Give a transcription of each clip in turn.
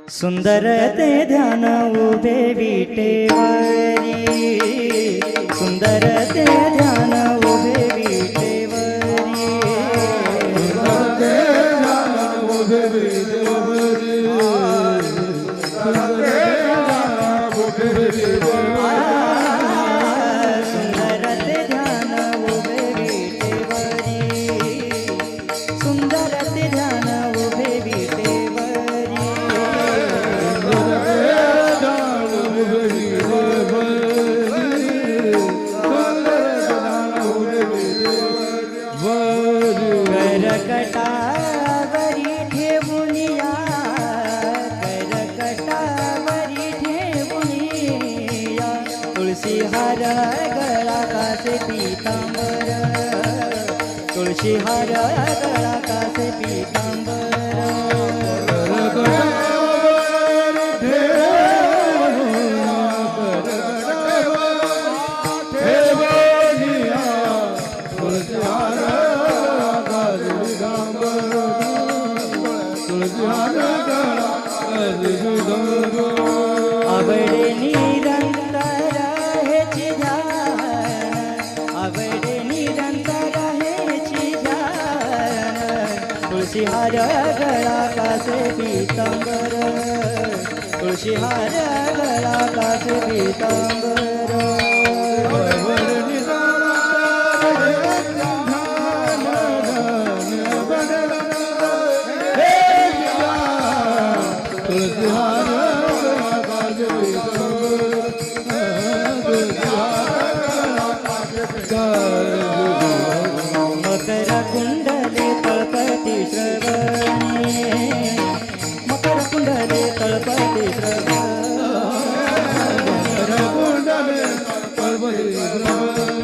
सुंदर ते ध्यान उभे विटेवरी, सुंदर ते ध्यान उभे विटेवरी, सुंदर ते ध्यान उभे विटेवरी, सुंदर ते ध्यान उभे विटेवरी, सुंदर ते ध्यान उभे विटेवरी, सुंदर ते ध्यान उभे विटेवरी, करकटावरी ठेवुनिया, करकटावरी ठेवुनिया, तुळशी हार गळा कासे पीतांबर, तुळशी हार गळा कासे पीतांबर, आवडे निरंतर हेची ध्यान, आवडे निरंतर हेची ध्यान, तुळशी हार गळा कासे पीतांबर, तुळशी हार गळा कासे पीतांबर, मकर कुंडले तळपती श्रवणी, मकर कुंडले तळपती श्रवणी, मकर कुंडले तळपती श्रवणी,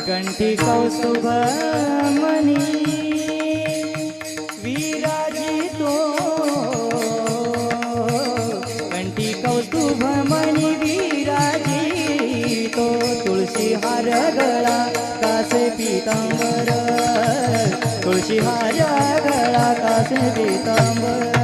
कंठी कौस्तुभ मणी विराजितो, कंठी कौस्तुभ मणी विराजितो, तुळशी हार गळा कासे पीतांबर, तुळशी हार गळा कासे पीतांबर,